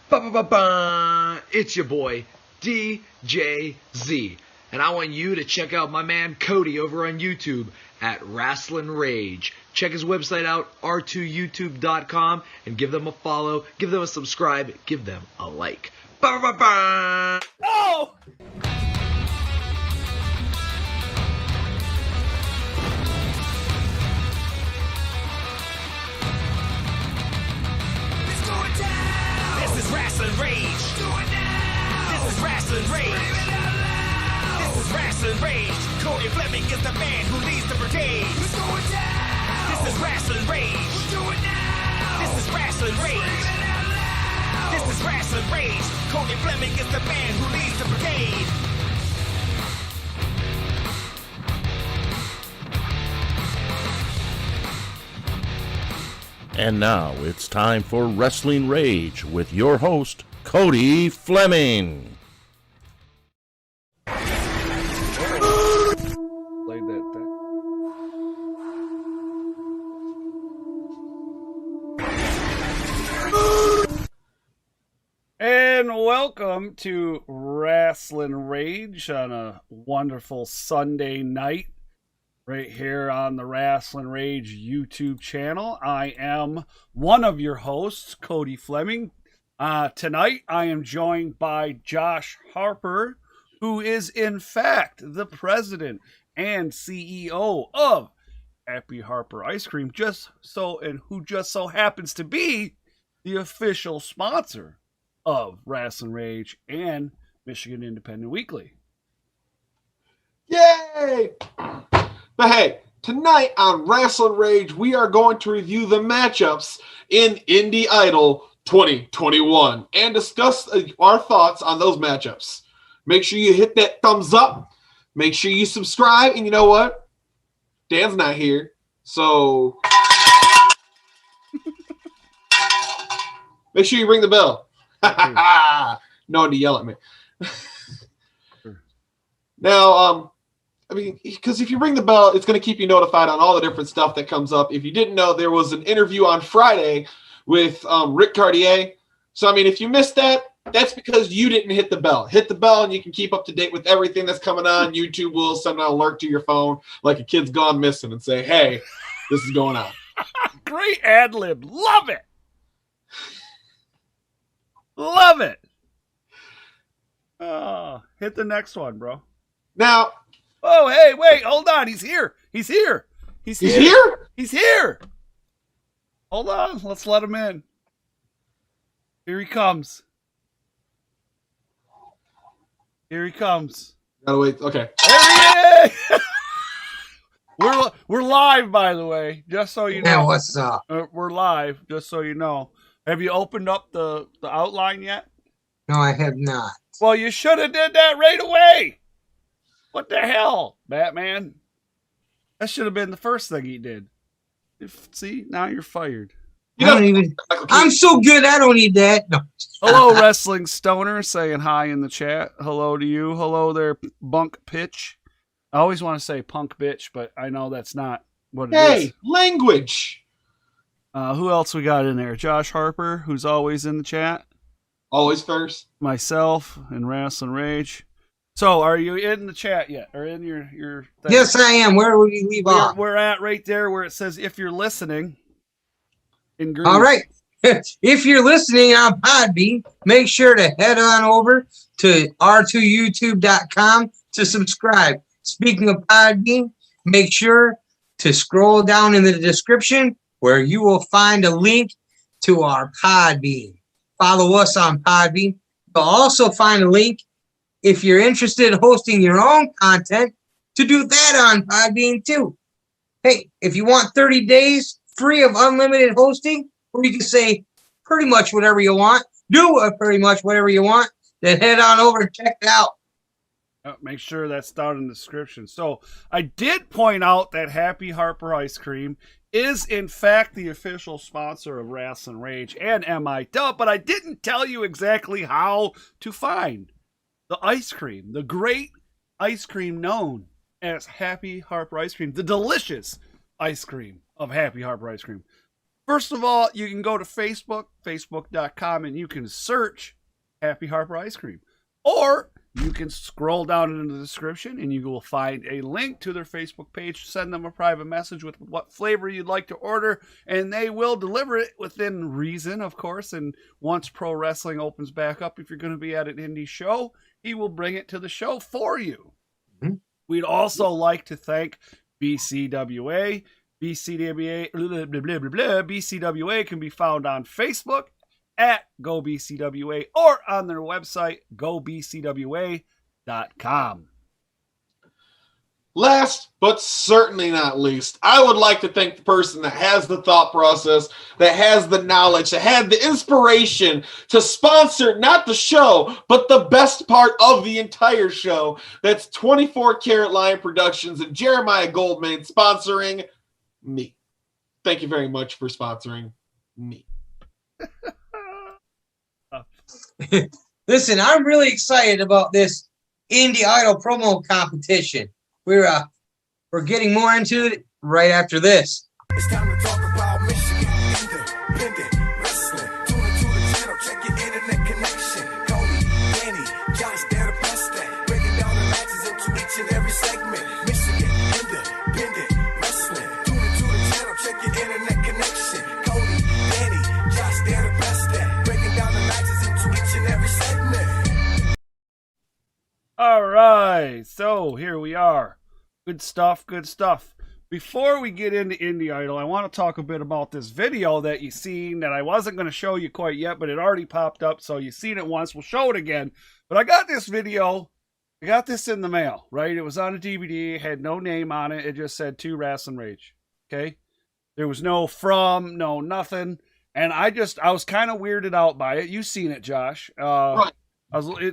Ba-ba-ba-ba! It's your boy, DJZ. And I want you to check out my man Cody over on YouTube at Rasslin Rage. Check his website out, r2youtube.com, and give them a follow, give them a subscribe, give them a like. Ba-ba-ba-ba! Oh! This is Rasslin Rage. Do it now. This is Rasslin Rage. Scream it out loud. This is Rasslin Rage. Cody Fleming is the man who leads the brigade. Let's go down. This is Rasslin Rage. Do it now. This is Rasslin Rage. Scream it out loud. This is Rasslin Rage. Cody Fleming is the man who leads the brigade. And now it's time for Rasslin Rage with your host, Cody Fleming. Played that thing. And welcome to Rasslin Rage on a wonderful Sunday night. Right here on the Rasslin Rage YouTube channel. I am one of your hosts, Cody Fleming. Tonight I am joined by Jc Harper, who is in fact the president and CEO of Happy Harper Ice Cream, who just so happens to be the official sponsor of Rasslin Rage and Michigan Independent Weekly. Yay! But hey, tonight on Rasslin Rage, we are going to review the matchups in Indie Idol 2021 and discuss our thoughts on those matchups. Make sure you hit that thumbs up. Make sure you subscribe. And you know what? Dan's not here. So make sure you ring the bell. No one to yell at me. Now, I mean, because if you ring the bell, it's going to keep you notified on all the different stuff that comes up. If you didn't know, there was an interview on Friday with Rick Cartier. So, I mean, if you missed that, that's because you didn't hit the bell. Hit the bell and you can keep up to date with everything that's coming on. YouTube will send an alert to your phone like a kid's gone missing and say, hey, this is going on. Great ad lib. Love it. Love it. Hit the next one, bro. Now, oh, hey, wait, hold on. He's here. He's here. He's here? He's here. Hold on. Let's let him in. Here he comes. Here he comes. Gotta wait. Okay. There he is. We're live, by the way, just so you know. Yeah, what's up? We're live, just so you know. Have you opened up the outline yet? No, I have not. Well, you should have did that right away. What the hell, Batman? That should have been the first thing he did. See, now you're fired. I'm so good, I don't need that. No. Hello, Wrestling Stoner, saying hi in the chat. Hello to you. Hello there, Bunk Pitch. I always want to say punk bitch, but I know that's not what it is. Hey, language. Who else we got in there? Jc Harper, who's always in the chat. Always first. Myself and Rasslin Rage. So, are you in the chat yet? Or in your thing? Yes, I am. Where would you leave off? We're at right there where it says, if you're listening, in green. All right. If you're listening on Podbean, make sure to head on over to r2youtube.com to subscribe. Speaking of Podbean, make sure to scroll down in the description where you will find a link to our Podbean. Follow us on Podbean. You'll also find a link if you're interested in hosting your own content to do that on Podbean too. Hey, if you want 30 days free of unlimited hosting, where you can say pretty much whatever you want, do pretty much whatever you want, then head on over and check it out. Make sure that's down in the description. So I did point out that Happy Harper Ice Cream is in fact the official sponsor of Rasslin Rage and MI Dub, but I didn't tell you exactly how to find the ice cream, the great ice cream known as Happy Harper Ice Cream, the delicious ice cream of Happy Harper Ice Cream. First of all, you can go to Facebook, facebook.com, and you can search Happy Harper Ice Cream. Or you can scroll down in the description and you will find a link to their Facebook page. Send them a private message with what flavor you'd like to order, and they will deliver it within reason, of course. And once pro wrestling opens back up, if you're going to be at an indie show, he will bring it to the show for you. Mm-hmm. We'd also like to thank BCWA. BCWA can be found on Facebook at GoBCWA or on their website, gobcwa.com. Last, but certainly not least, I would like to thank the person that has the thought process, that has the knowledge, that had the inspiration to sponsor not the show, but the best part of the entire show. That's 24 Karat Lion Productions and Jeremiah Goldman sponsoring me. Thank you very much for sponsoring me. Listen, I'm really excited about this Indie Idol promo competition. We're getting more into it right after this. It's time to talk about Michigan independent wrestling. Tune into the channel, check your internet connection. Cody, Danny, Josh, they're the best at breaking down the matches into each and every segment. Michigan independent wrestling. Tune into the channel, check your internet connection. Cody, Danny, Josh, they're the best at breaking down the matches into each and every segment. All right, so here we are. Good stuff, good stuff. Before we get into Indie Idol, I want to talk a bit about this video that you seen that I wasn't going to show you quite yet, but it already popped up, so you've seen it once. We'll show it again. But I got this video. I got this in the mail, right? It was on a DVD. It had no name on it. It just said to Rasslin Rage, okay? There was no from, no nothing. And I was kind of weirded out by it. You've seen it, Josh. Right.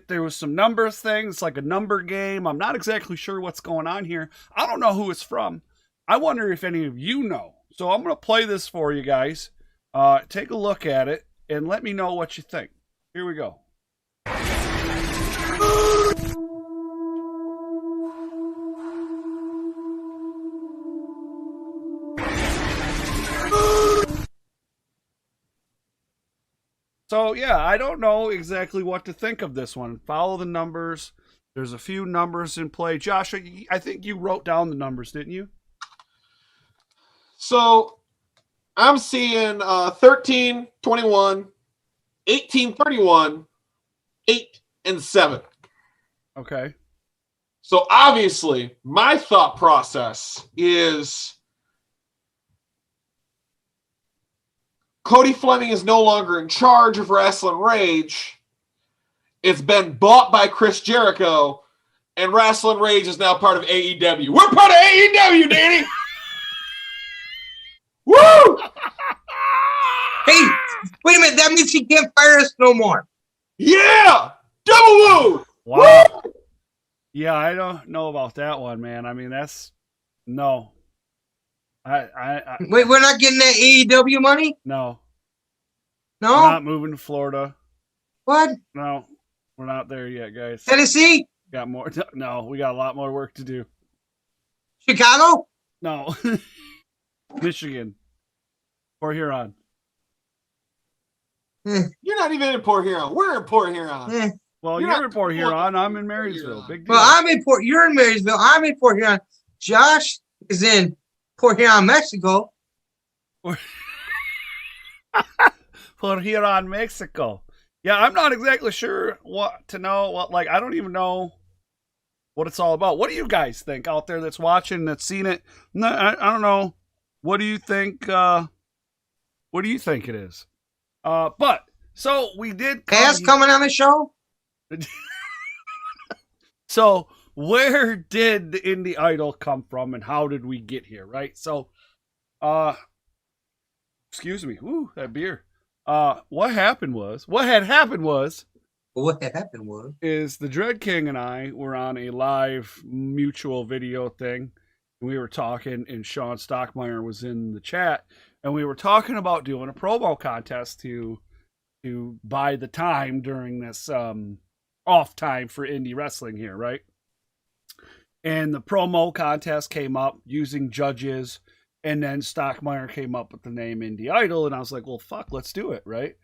There was some numbers things, like a number game. I'm not exactly sure what's going on here. I don't know who it's from. I wonder if any of you know. So I'm going to play this for you guys. Take a look at it and let me know what you think. Here we go. So, yeah, I don't know exactly what to think of this one. Follow the numbers. There's a few numbers in play. Josh, I think you wrote down the numbers, didn't you? So, I'm seeing 13, 21, 18, 31, 8, and 7. Okay. So, obviously, my thought process is Cody Fleming is no longer in charge of Rasslin Rage. It's been bought by Chris Jericho, and Rasslin Rage is now part of AEW. We're part of AEW, Danny! Woo! Hey, wait a minute. That means he can't fire us no more. Yeah! Double woo! Wow. Woo! Yeah, I don't know about that one, man. I mean, that's... No. Wait, we're not getting that AEW money? No. No? We're not moving to Florida. What? No. We're not there yet, guys. Tennessee? Got more. No, we got a lot more work to do. Chicago? No. Michigan. Port Huron. You're not even in Port Huron. We're in Port Huron. Well, you're in Port Huron. I'm in Marysville. Big deal. Well, you're in Marysville. I'm in Port Huron. Josh is in Port Huron, Mexico. Port Huron, Mexico. Yeah, I'm not exactly sure what to know. I don't even know what it's all about. What do you guys think out there that's watching, that's seen it? No, I don't know. What do you think? What do you think it is? But so we did. Coming on the show. So where did the Indie Idol come from, and how did we get here? Right. So, excuse me. Ooh, that beer. What had happened was is the Dread King and I were on a live mutual video thing, and we were talking, and Sean Stockmeyer was in the chat, and we were talking about doing a promo contest to buy the time during this off time for indie wrestling here, right? And the promo contest came up using judges, And then Stockmeyer came up with the name Indie Idol, and I was like, well, fuck, let's do it, right?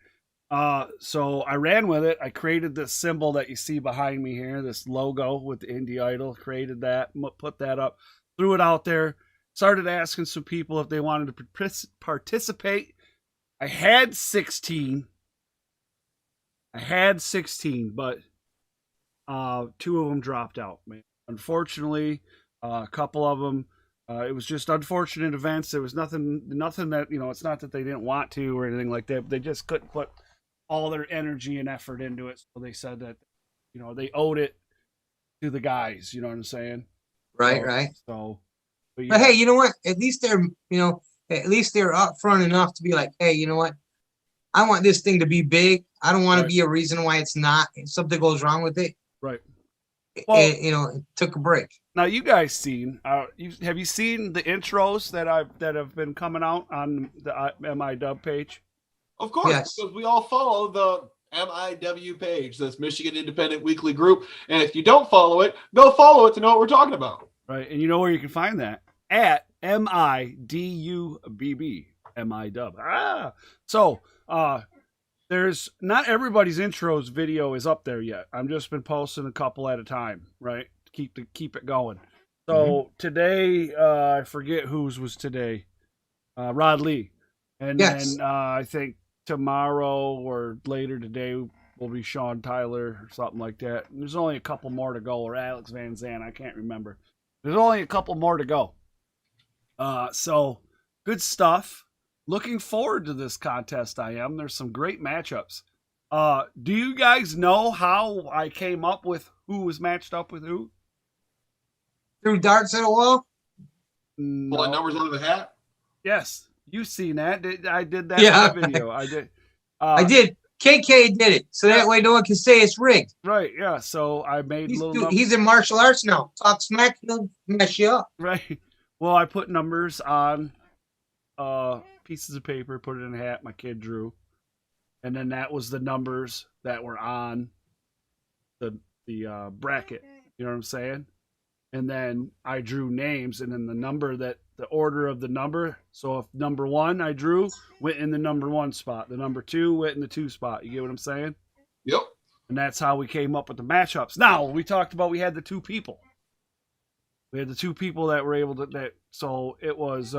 So I ran with it. I created this symbol that you see behind me here, this logo with the Indie Idol, created that, put that up, threw it out there, started asking some people if they wanted to participate. I had 16, but 2 of them dropped out, man. Unfortunately, a couple of them, it was just unfortunate events. There was nothing that, it's not that they didn't want to or anything like that. But they just couldn't put all their energy and effort into it. So they said that, they owed it to the guys. You know what I'm saying? Right. So, but hey, you know what? At least they're upfront enough to be like, hey, you know what? I want this thing to be big. I don't want to be a reason why it's not. If something goes wrong with it. Right. Well, it took a break. Now you guys seen? Have you seen the intros that have been coming out on the MIW page? Of course, because we all follow the MIW page, this Michigan Independent Weekly Group. And if you don't follow it, go follow it to know what we're talking about. Right, and you know where you can find that? At MIDUBB, MIW. So, there's not everybody's intros video is up there yet. I've just been posting a couple at a time, right? Keep it going. So today, I forget whose was today. Rod Lee. And then I think tomorrow or later today will be Sean Tyler or something like that. And there's only a couple more to go, or Alex Van Zandt. I can't remember. There's only a couple more to go. So good stuff. Looking forward to this contest. I am. There's some great matchups. Do you guys know how I came up with who was matched up with who? Through darts at a wall? No. Pulling numbers out of the hat? Yes. You've seen that. I did that in the video. I did. I did. KK did it. So that way no one can say it's rigged. Right. Yeah. So I made he's in martial arts now. Talk smack, he'll mess you up. Right. Well, I put numbers on pieces of paper, put it in a hat my kid drew. And then that was the numbers that were on the bracket. You know what I'm saying? And then I drew names, and then the order of the number. So if number 1 I drew went in the number 1 spot, the number 2 went in the 2 spot. You get what I'm saying? Yep. And that's how we came up with the matchups. Now we talked about we had the 2 people. We had the 2 people that were able to so it was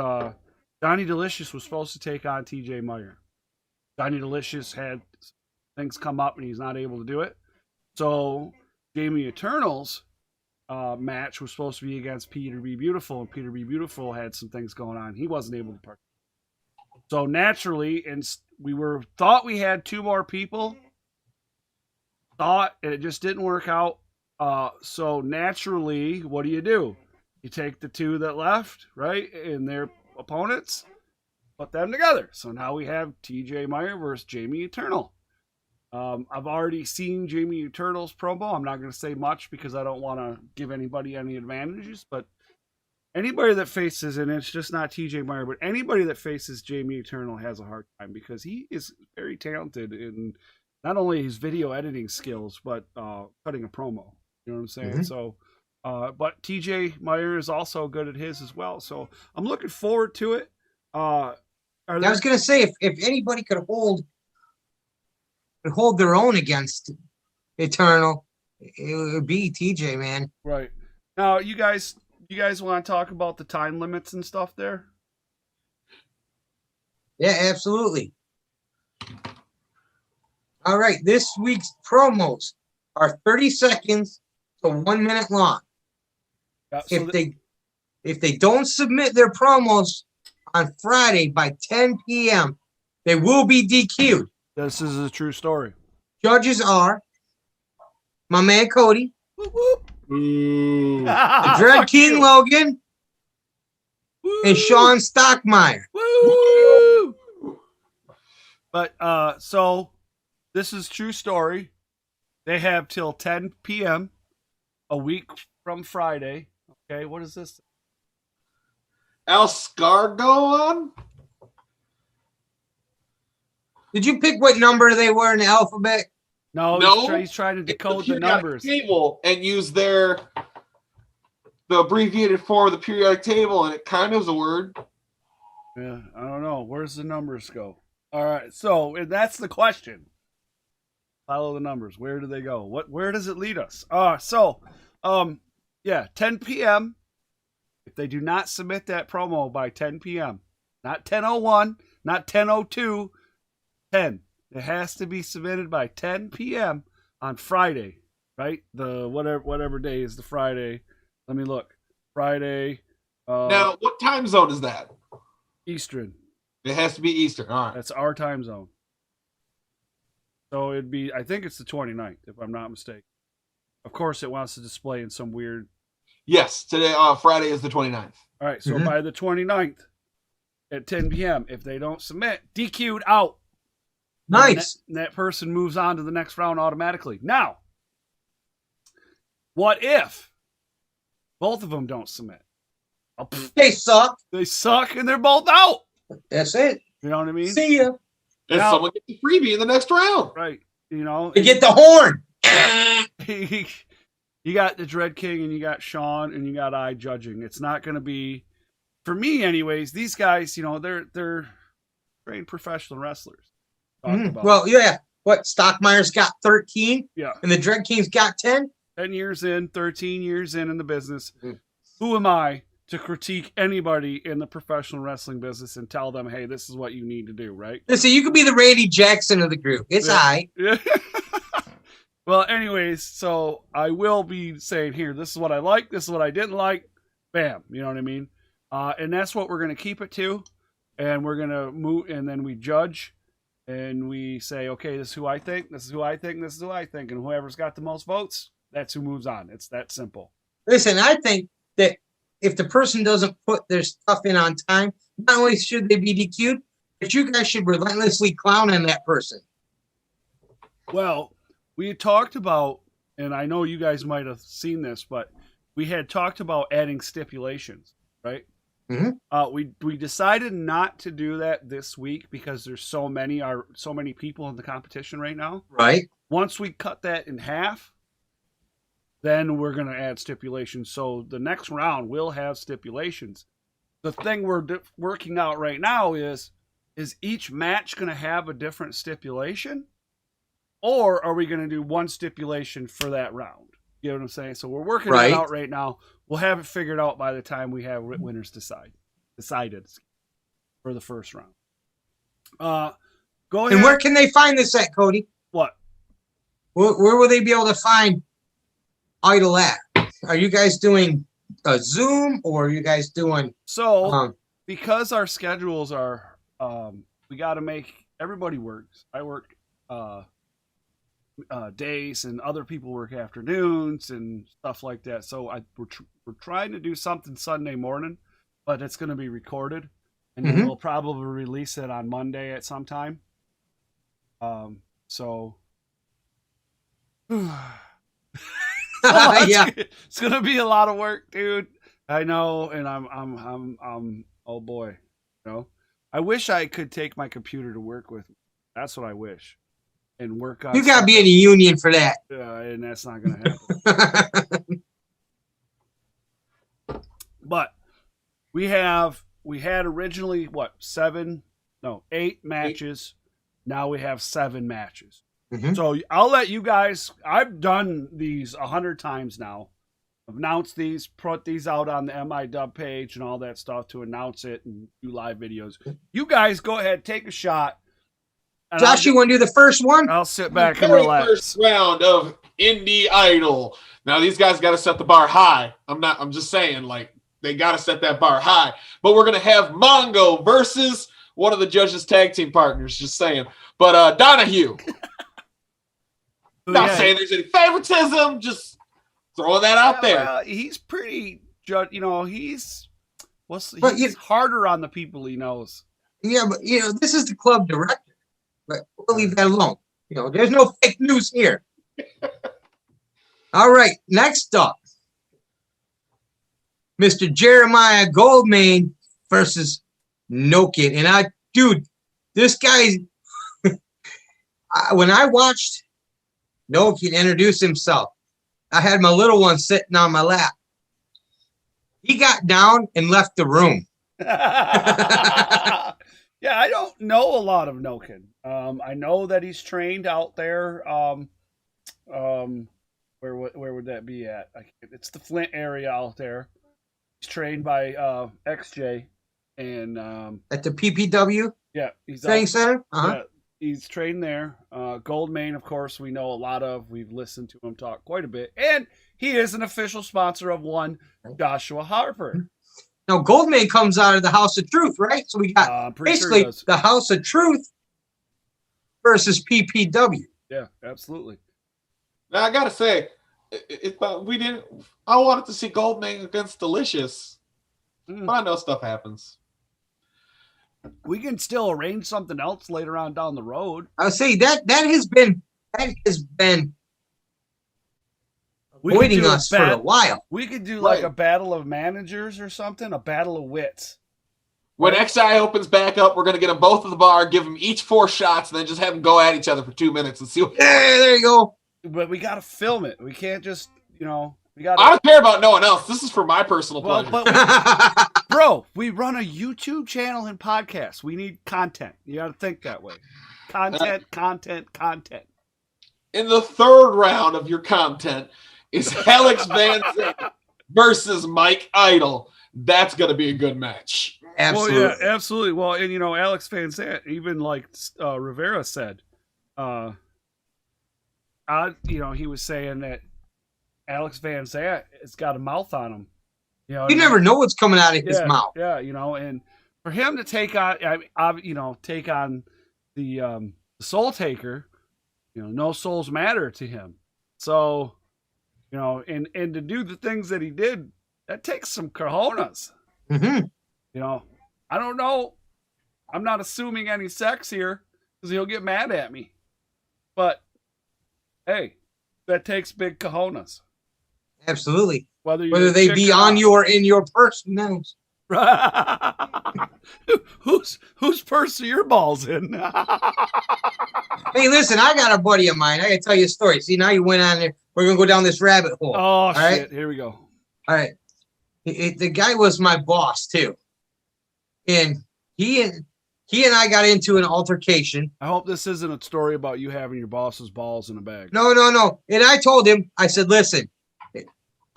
Johnny Delicious was supposed to take on Tj Meyer. Johnny Delicious had things come up and he's not able to do it. So Jamie Eternal's match was supposed to be against Peter B. Beautiful, and Peter B. Beautiful had some things going on. He wasn't able to participate. So naturally, and thought we had 2 more people. And it just didn't work out. So naturally, what do? You take the 2 that left, right, and their opponents, put them together. So now we have Tj Meyer versus Jamie Eternal. I've already seen Jamie Eternal's promo. I'm not going to say much because I don't want to give anybody any advantages, but anybody that faces, and it's just not Tj Meyer, but anybody that faces Jamie Eternal has a hard time because he is very talented in not only his video editing skills, but cutting a promo. You know what I'm saying? Mm-hmm. So, but Tj Meyer is also good at his as well. So I'm looking forward to it. I was going to say, if anybody could hold their own against Eternal, it would be TJ, man. Right. Now, you guys want to talk about the time limits and stuff there? Yeah, absolutely. All right, this week's promos are 30 seconds to 1 minute long. Yeah, so if they don't submit their promos on Friday by 10 p.m., they will be DQ'd. This is a true story. Judges are my man Cody, whoop, whoop. the Dread King Logan, and Sean Stockmeyer. Woo! But so this is true story. They have till 10 p.m. a week from Friday. Okay, what is this? Escargot? Did you pick what number they were in the alphabet? No, he's trying to decode the numbers. Table and use the abbreviated form of the periodic table, and it kind of is a word. Yeah, I don't know. Where's the numbers go? All right, so and that's the question. Follow the numbers. Where do they go? Where does it lead us? Yeah, 10 p.m. If they do not submit that promo by 10 p.m., not 10:01, not 10:02, 10. It has to be submitted by 10 p.m. on Friday, right? The whatever day is the Friday. Let me look. Friday. Now, what time zone is that? Eastern. It has to be Eastern. All right. That's our time zone. So it'd be, I think it's the 29th, if I'm not mistaken. Of course, it wants to display in some weird. Yes, today, Friday is the 29th. All right, so by the 29th at 10 p.m., if they don't submit, DQ'd out. Nice. And that person moves on to the next round automatically. Now, what if both of them don't submit? They suck. They suck and they're both out. That's it. You know what I mean? See ya. And Now- someone gets a freebie in the next round. Right. You know, You get the horn. you got the Dread King and you got Sean and you got I judging. It's not going to be, for me anyways, these guys, you know, they're trained professional wrestlers. Well, yeah. What? Stockmeyer's got 13? Yeah. And the Dread King's got 10? 10 years in, 13 years in the business. Who am I to critique anybody in the professional wrestling business and tell them, hey, this is what you need to do, right? Listen, you could be the Randy Jackson of the group. It's Yeah. all right. Yeah. Well, anyways, so I will be saying here, this is what I like, this is what I didn't like. Bam. You know what I mean? And that's what we're going to keep it to. And we're going to move, and then we judge. And we say, okay, this is who I think, this is who I think, this is who I think. And whoever's got the most votes, that's who moves on. It's that simple. Listen, I think that if the person doesn't put their stuff in on time, not only should they be DQ'd, but you guys should relentlessly clown on that person. Well, we had talked about, and I know you guys might have seen this, but we had talked about adding stipulations, right? We decided not to do that this week because there's so many people in the competition right now. Right. Once we cut that in half, then we're going to add stipulations. So the next round will have stipulations. The thing we're working out right now is each match going to have a different stipulation? Or are we going to do one stipulation for that round? You know what I'm saying? So we're working it out right now. We'll have it figured out by the time we have winners decided for the first round. Go ahead. And where can they find this at, Cody? What? Where will they be able to find Idol at? Are you guys doing a Zoom or are you guys doing? So because our schedules are, we got to make everybody works. I work days and other people work afternoons and stuff like that. So we're trying to do something Sunday morning, but it's going to be recorded, and then we'll probably release it on Monday at some time. So. Yeah. It's gonna be a lot of work, dude. I know, and I'm oh boy, you know. I wish I could take my computer to work with me. That's what I wish. And work on. You gotta be in a union for that. Yeah, and that's not gonna happen. But we had originally 8 matches. Now we have 7 matches. So I'll let you guys, I've done these 100 times now. I've announced these, put these out on the MIW page and all that stuff to announce it and do live videos. You guys go ahead, take a shot. Josh, you want to do the first one? I'll sit back and relax. First round of Indie Idol. Now these guys got to set the bar high. I'm just saying, like, they got to set that bar high. But we're going to have Mongo versus one of the judges' tag team partners, just saying. But Donahue. Not saying there's any favoritism, just throwing that out there. Well, he's pretty, you know, he's harder on the people he knows. Yeah, but this is the club director. But we'll leave that alone. There's no fake news here. All right, next up, Mr. Jeremiah Goldmain versus No Kid. And this guy, when I watched No Kid introduce himself, I had my little one sitting on my lap. He got down and left the room. Yeah, I don't know a lot of Noken. I know that he's trained out there. Where would that be at? It's the Flint area out there. He's trained by XJ, and At the PPW yeah, he's training out, center. Uh-huh. yeah, he's trained there. Goldmain, of course, we know a lot of. We've listened to him talk quite a bit, and he is an official sponsor of one Jc Harvey. Now, Goldmain comes out of the House of Truth, right? So we got I'm pretty sure basically he does. the House of Truth versus PPW. Yeah, absolutely. Now I gotta say, we didn't. I wanted to see Goldmain against Delicious, but I know stuff happens. We can still arrange something else later on down the road. I would say that has been avoiding us for a while. We could do like Right. a battle of managers or something, a battle of wits. When XI opens back up, we're gonna get them both at the bar, give them each 4 shots, and then just have them go at each other for 2 minutes and see what. There you go. But we got to film it. We can't just, we got I to. don't care about no one else. This is for my personal Well, pleasure. but bro, we run a YouTube channel and podcast. We need content. You got to think that way. Content. In the 3rd round of your content is Alex Van Zandt versus Mike Idol. That's gonna be a good match. Absolutely. Well, yeah, absolutely. Well, and Alex Van Zandt, even like Rivera said, he was saying that Alex Van Zandt has got a mouth on him. You never know what's coming out of his mouth. Yeah, and for him to take on, take on the Soul Taker, no souls matter to him. So, and to do the things that he did, that takes some cojones. Mm-hmm. I don't know. I'm not assuming any sex here because he'll get mad at me. But hey, that takes big cojones. Absolutely. Whether they be on you or in your purse, who knows? Whose purse are your balls in? Hey, listen, I got a buddy of mine. I gotta tell you a story. See, now you went on there. We're gonna go down this rabbit hole. Oh, shit. Right? Here we go. All right. The guy was my boss too, and he and I got into an altercation. I hope this isn't a story about you having your boss's balls in a bag. No. And I told him, I said, listen,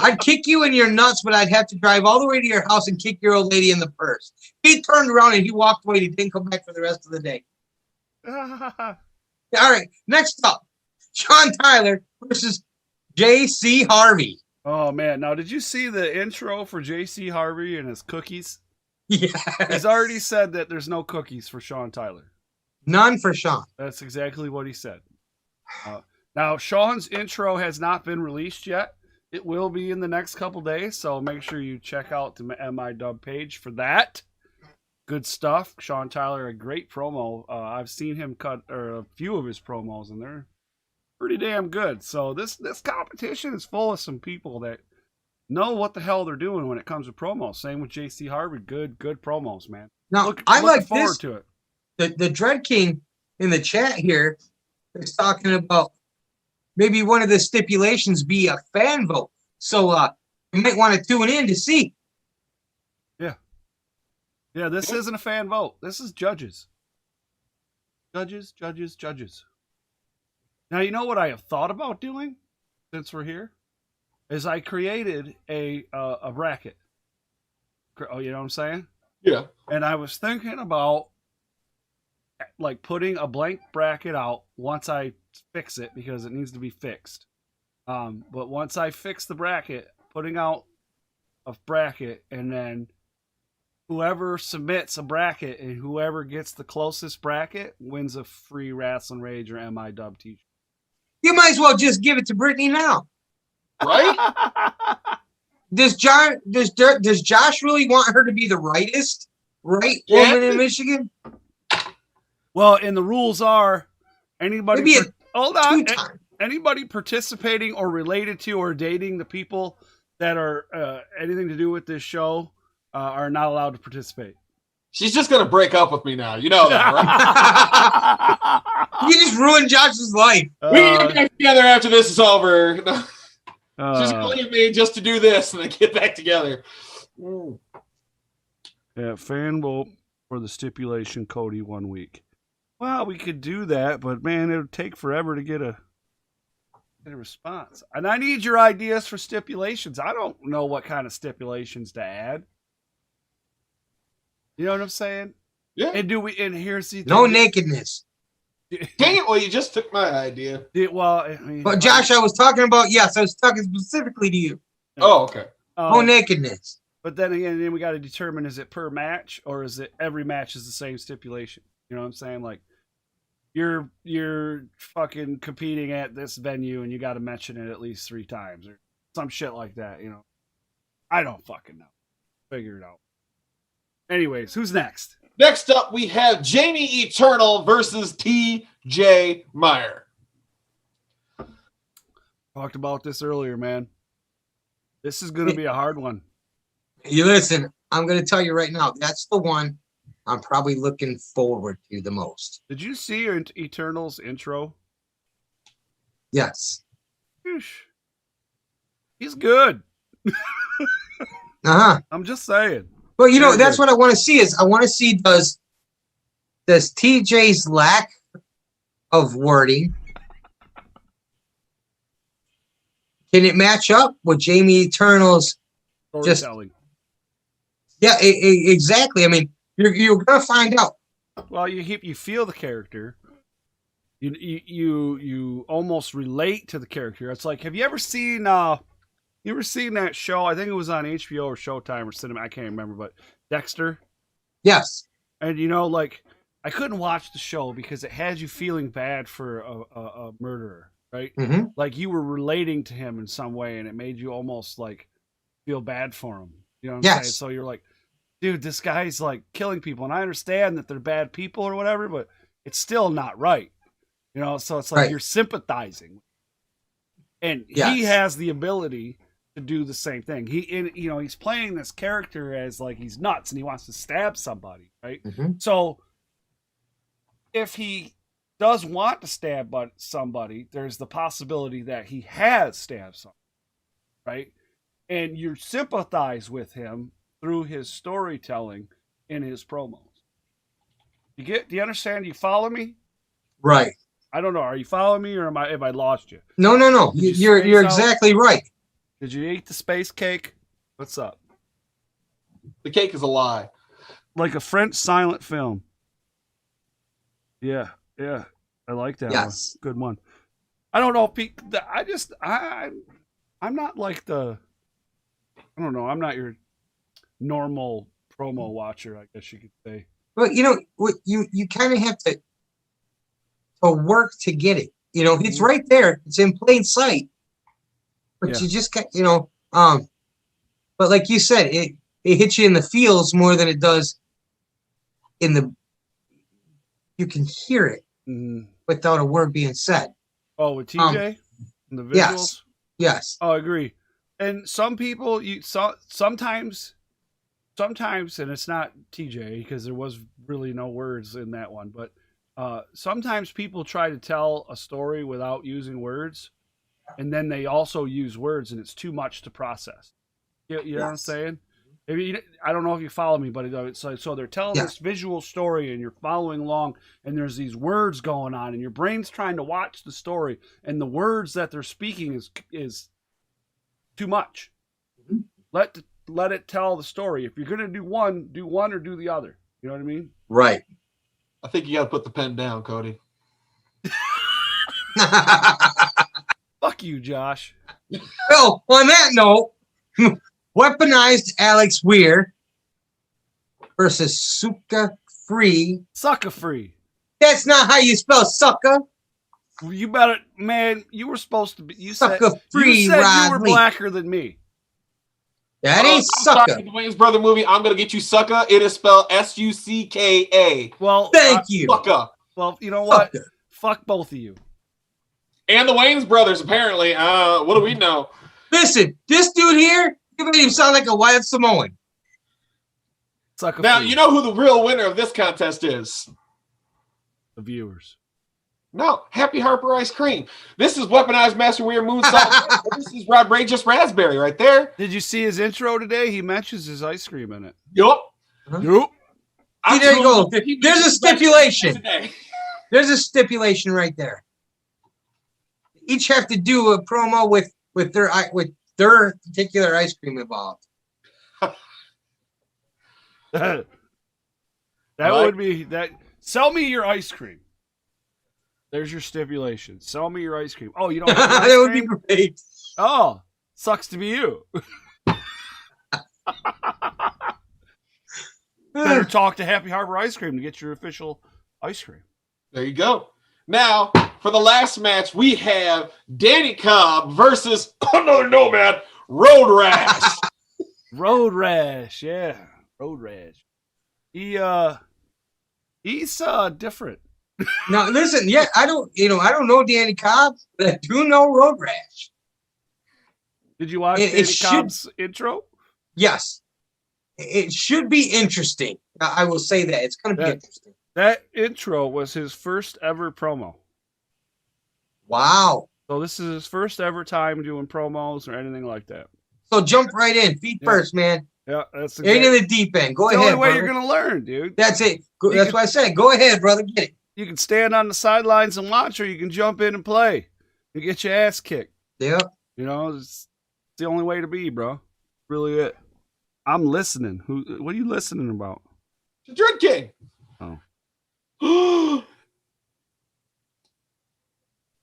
I'd kick you in your nuts, but I'd have to drive all the way to your house and kick your old lady in the purse. He turned around and he walked away. He didn't come back for the rest of the day. All right. Next up, Sean Tyler versus Jc Harvey. Oh, man. Now, did you see the intro for Jc Harvey and his cookies? Yeah. He's already said that there's no cookies for Sean Tyler. None for Sean. That's exactly what he said. Now, Sean's intro has not been released yet. It will be in the next couple days, so make sure you check out the MIDub page for that. Good stuff. Sean Tyler, a great promo. I've seen him cut a few of his promos, and they're pretty damn good. So this competition is full of some people that know what the hell they're doing when it comes to promos. Same with Jc Harvey. Good promos, man. Now, Looking like forward this. to it. The Dread King in the chat here is talking about maybe one of the stipulations be a fan vote. So you might want to tune in to see. Yeah, this isn't a fan vote. This is judges. Judges. Now, you know what I have thought about doing since we're here? Is I created a bracket. Oh, you know what I'm saying? Yeah. And I was thinking about like putting a blank bracket out once I fix it because it needs to be fixed. But once I fix the bracket, putting out a bracket, and then whoever submits a bracket and whoever gets the closest bracket wins a free Rasslin Rage or MIDub t-shirt. You might as well just give it to Brittany now. Right? Does Josh really want her to be the right woman in Michigan? Well, and the rules are anybody. Maybe Hold on. two-time. Anybody participating or related to or dating the people that are anything to do with this show are not allowed to participate. She's just gonna break up with me now. You know that, right? You just ruined Josh's life. We can get back together after this is over. No. She's Uh, gonna leave me just to do this and then get back together. Yeah, fan vote for the stipulation Cody 1 week. Well, we could do that, but man, it would take forever to get a response. And I need your ideas for stipulations. I don't know what kind of stipulations to add. You know what I'm saying? Yeah. And here's the No thing. nakedness. Dang it! Well, you just took my idea. But Josh, I was talking about, I was talking specifically to you. Oh, okay. No nakedness. But then again, we got to determine, is it per match or is it every match is the same stipulation? You know what I'm saying? Like, you're fucking competing at this venue and you got to mention it at least 3 times or some shit like that, you know? I don't fucking know. Figure it out. Anyways, who's next? Next up, we have Jamie Eternal versus Tj Meyer. Talked about this earlier, man. This is going to be a hard one. You listen, I'm going to tell you right now, that's the one I'm probably looking forward to the most. Did you see your Eternal's intro? Yes. He's good. Uh-huh. I'm just saying. Well, that's what I want to see does TJ's lack of wording, can it match up with Jamie Eternal's storytelling? Yeah, exactly. I mean, you're gonna find out. Well, you feel the character. You almost relate to the character. It's like, have you ever seen that show? I think it was on HBO or Showtime or Cinema. I can't remember, but Dexter. Yes. And I couldn't watch the show because it had you feeling bad for a murderer, right? Mm-hmm. Like you were relating to him in some way, and it made you almost like feel bad for him. You know what I'm saying? So you're like, dude, this guy's like killing people, and I understand that they're bad people or whatever, but it's still not right. You know, so it's like you're sympathizing, and he has the ability to do the same thing. He's playing this character as like he's nuts and he wants to stab somebody, right? Mm-hmm. So if he does want to stab somebody, there's the possibility that he has stabbed somebody, right? And you sympathize with him through his storytelling in his promos. Do you understand? You follow me? Right. I don't know. Are you following me or have I lost you? No. You're exactly right. Did you eat the space cake? What's up? The cake is a lie. Like a French silent film. Yeah. I like that one. Good one. I don't know if I'm not like I don't know. I'm not your normal promo watcher, I guess you could say. Well, you kind of have to work to get it. It's right there. It's in plain sight. But you just got, but like you said, it hits you in the feels more than it does you can hear it without a word being said. Oh, with TJ? And the visuals? Yes. Oh, I agree. And some people, sometimes, and it's not TJ because there was really no words in that one, but sometimes people try to tell a story without using words, and then they also use words, and it's too much to process. You know what I'm saying? I don't know if you follow me, but it's like, so they're telling this visual story, and you're following along, and there's these words going on, and your brain's trying to watch the story, and the words that they're speaking is too much. Let it tell the story. If you're gonna do one or do the other. You know what I mean? Right. I think you got to put the pen down, Cody. Fuck you, Josh. Well, on that note, weaponized Alex Weir versus Sucker Free. Sucker Free. That's not how you spell sucker. You better, man. You were supposed to be. You said you were blacker than me. That ain't sucker. The Wayne's Brother movie. I'm gonna get you sucker. It is spelled Sucka. Well, thank you. Sucker. Well, you know what? Sucker. Fuck both of you. And the Wayne's brothers, apparently. What do we know? Listen, this dude here, you made him sound like a white Samoan. Sucker Now, free. you know who the real winner of this contest is? The viewers. No, Happy Harper Ice Cream. This is Weaponized Master Weird Moonsault. This is Rob Ray Just Raspberry right there. Did you see his intro today? He mentions his ice cream in it. Yup. Nope. See, there you go. He There's a makes the best stipulation. today. There's a stipulation right there. Each have to do a promo with their particular ice cream involved. That Like- would be that. Sell me your ice cream. There's your stipulation. Sell me your ice cream. Oh, you don't have ice That would be cream? great. Oh, sucks to be you. Better talk to Happy Harbor Ice Cream to get your official ice cream. There you go. Now, for the last match, we have Danny Cobb versus another nomad, Road Rash. Road Rash, yeah. Road Rash. He's different. Now listen, yeah, I don't know Danny Cobb, but I do know Road Rash. Did you watch It Danny should- Cobb's intro? Yes, it should be interesting. I will say that it's going to be interesting. That intro was his first ever promo. Wow. So this is his first ever time doing promos or anything like that. So jump right in, feet Yeah. first, man. Yeah, that's Ain't in the deep end. Go the ahead. only way brother. you're gonna learn, dude. That's it. You That's can- what I said. Go ahead, brother. Get it. You can stand on the sidelines and watch, or you can jump in and play and get your ass kicked. Yep. You know, it's the only way to be, bro. Really it. I'm listening. What are you listening about? Drinking. Oh.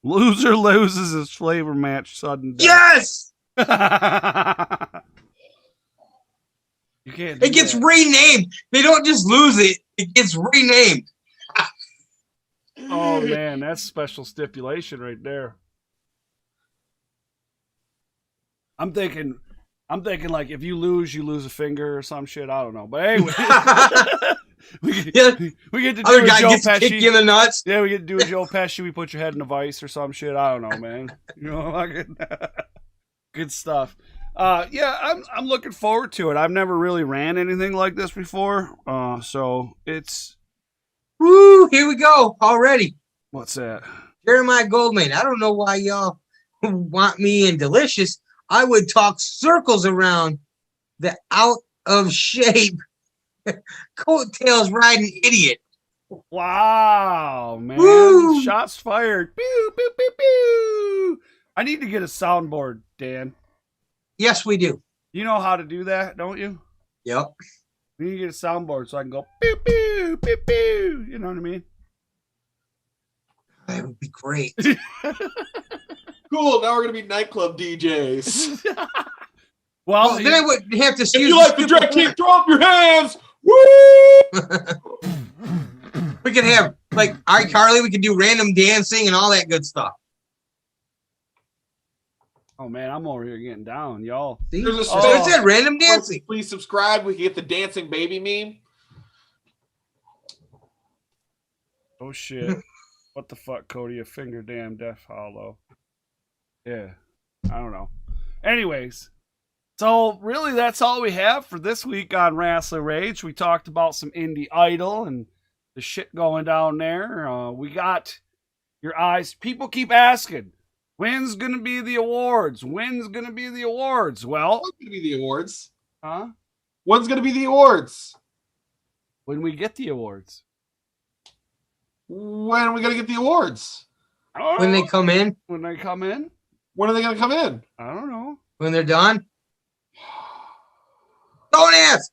Loser loses his flavor match sudden death. Yes. You can't do It gets that. renamed. They don't just lose it. It gets renamed. Oh man, that's special stipulation right there. I'm thinking like if you lose a finger or some shit. I don't know. But anyway, we Yeah. get to do Other a guy Joe gets kicked Pesci. in the nuts. Yeah, we get to do a Joe Pesci. We put your head in a vice or some shit. I don't know, man. You know, like good stuff. Yeah, I'm looking forward to it. I've never really ran anything like this before. So it's Woo! Here we go. Already. what's that? Jeremiah Goldman. I don't know why y'all want me in Delicious. I would talk circles around the out of shape coattails riding idiot. Wow, man. Woo! Shots fired. Pew, pew, pew, pew. I need to get a soundboard, Dan. Yes, we do. You know how to do that, don't you? Yep. We need to get a soundboard so I can go pew, pew, pew, pew. You know what I mean? That would be great. Cool. Now we're gonna be nightclub DJs. Well, Well, then I would have to If use you like the stupid drag team, word. throw up your hands. Woo! We could have like iCarly. We could do random dancing and all that good stuff. oh man, I'm over here getting down, y'all. See? There's a So space. that's it. Random dancing. Please subscribe. We can get the dancing baby meme. Oh shit. What the fuck, Cody? A finger damn death hollow. Yeah. I don't know. Anyways. So really that's all we have for this week on Rasslin Rage. We talked about some Indie Idol and the shit going down there. We got your eyes. People keep asking, when's gonna be the awards? When's gonna be the awards? Well, When's gonna be the awards? huh? When's gonna be the awards? When we get the awards. When are we gonna get the awards? When they come in, When they come in? When are they gonna come in? I don't know. when they're done. Don't ask.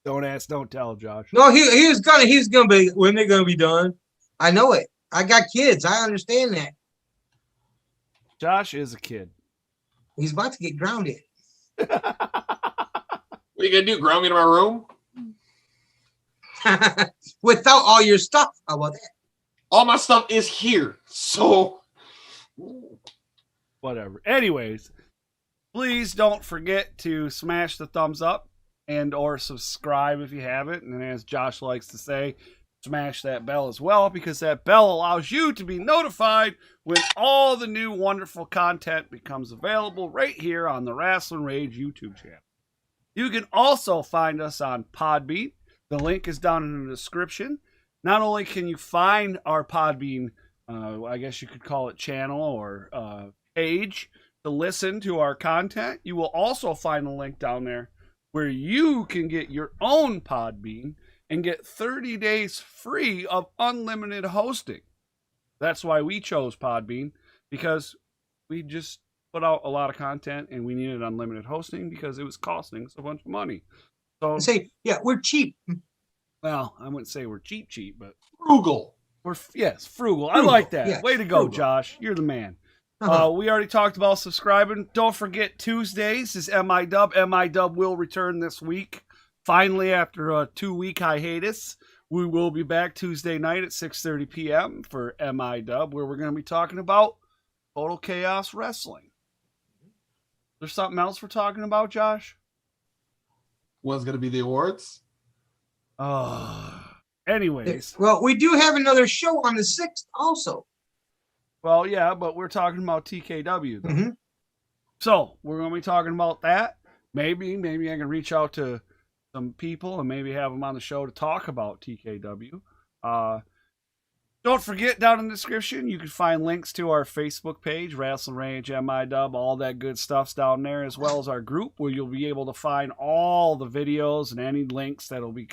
Don't ask, don't tell, Josh. No, he's gonna be when they're gonna be done. I know it. I got kids. I understand that. Josh is a kid. He's about to get grounded. What are you gonna do? Ground me to my room? Without all your stuff. How about that? All my stuff is here. So Whatever. Anyways, please don't forget to smash the thumbs up and or subscribe if you haven't. And as Josh likes to say, smash that bell as well, because that bell allows you to be notified when all the new wonderful content becomes available right here on the Rasslin Rage YouTube channel. You can also find us on Podbean. The link is down in the description. Not only can you find our Podbean, I guess you could call it channel or page to listen to our content, you will also find a link down there where you can get your own Podbean and get 30 days free of unlimited hosting. That's why we chose Podbean, because we just put out a lot of content and we needed unlimited hosting because it was costing us a bunch of money. So Say, yeah, we're cheap. well, I wouldn't say we're cheap, but Frugal. we're frugal. I like that. yeah, Way to go, frugal. Josh. You're the man. Uh-huh. We already talked about subscribing. Don't forget, Tuesdays is MIDub. MIDub will return this week. Finally, after a 2-week hiatus, we will be back Tuesday night at 6:30 p.m. for MIDub, where we're going to be talking about Total Chaos Wrestling. There's something else we're talking about, Josh? When's going to be the awards? Anyways. Well, we do have another show on the 6th also. Well, yeah, but we're talking about TKW, though. Mm-hmm. So we're going to be talking about that. Maybe I can reach out to some people and maybe have them on the show to talk about TKW. Don't forget, down in the description, you can find links to our Facebook page, Rasslin Rage MIDub. All that good stuff's down there, as well as our group, where you'll be able to find all the videos and any links that'll be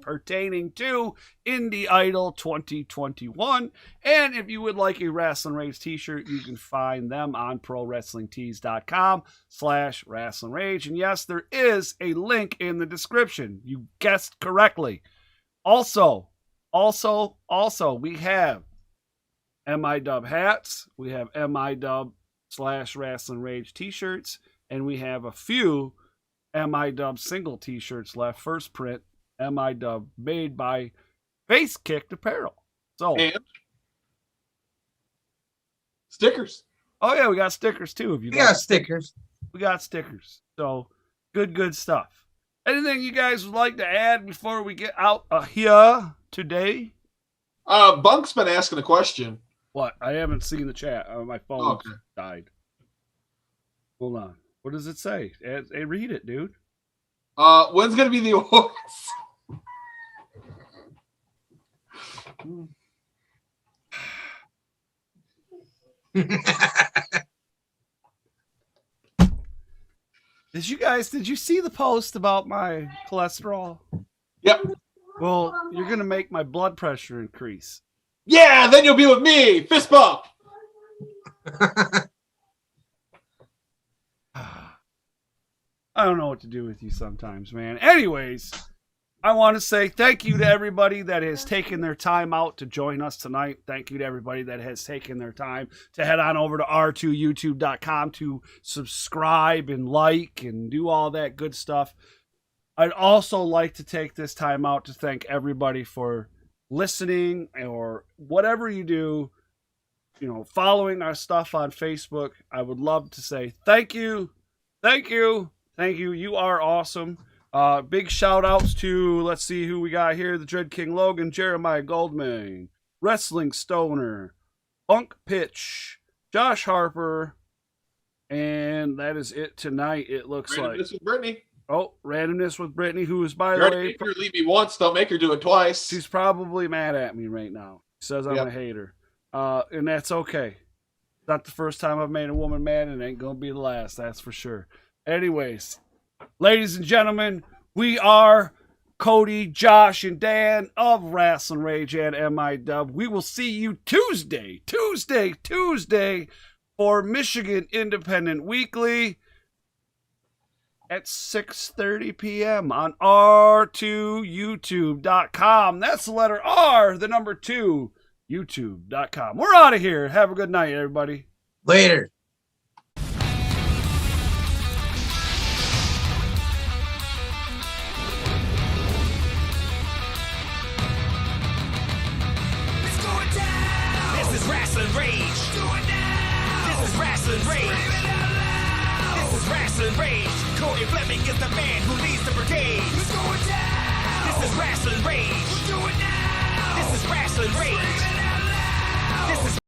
pertaining to Indie Idol 2021. And if you would like a Rasslin Rage T-shirt, you can find them on ProWrestlingTees.com/Rasslin Rage. And yes, there is a link in the description. You guessed correctly. Also, we have MIDub hats. We have MIDub/Rasslin Rage T-shirts. And we have a few MIDub single T-shirts left. First print. MIDub, made by Face Kicked Apparel. So, And stickers. Oh yeah, we got stickers too. If you We got stickers. we got stickers. So good stuff. Anything you guys would like to add before we get out of here today? Bunk's been asking a question. What? I haven't seen the chat. My phone Okay. died. Hold on. What does it say? Read it, dude. When's going to be the awards? Did you see the post about my cholesterol? Yep. Well, you're going to make my blood pressure increase. Yeah, then you'll be with me. Fist bump. I don't know what to do with you sometimes, man. Anyways, I want to say thank you to everybody that has taken their time out to join us tonight. Thank you to everybody that has taken their time to head on over to r2youtube.com to subscribe and like and do all that good stuff. I'd also like to take this time out to thank everybody for listening or whatever you do, following our stuff on Facebook. I would love to say thank you. Thank you. Thank you. You are awesome. Big shout outs to, let's see who we got here. The Dread King Logan, Jeremiah Goldman, Wrestling Stoner, Bunk Pitch, Josh Harper, and that is it tonight. It looks like. With Brittany. Oh, Randomness with Brittany, who is, by the way, Make her leave me once, don't make her do it twice. she's probably mad at me right now. She says I'm a hater. And that's okay. Not the first time I've made a woman mad, and it ain't going to be the last, that's for sure. Anyways, ladies and gentlemen, we are Cody, Josh, and Dan of Rasslin Rage and MIDub. We will see you Tuesday for Michigan Independent Weekly at 6:30 p.m. on r2youtube.com. That's the letter R, the number 2, youtube.com. We're out of here. Have a good night, everybody. Later. It's going down. This is Rasslin Rage. Going down. This is Rasslin Rage. This is Rasslin Rage. Cody Fleming is the man who leads the brigade. It's going down. This is Rasslin Rage. We're doing now. This is Rasslin Rage.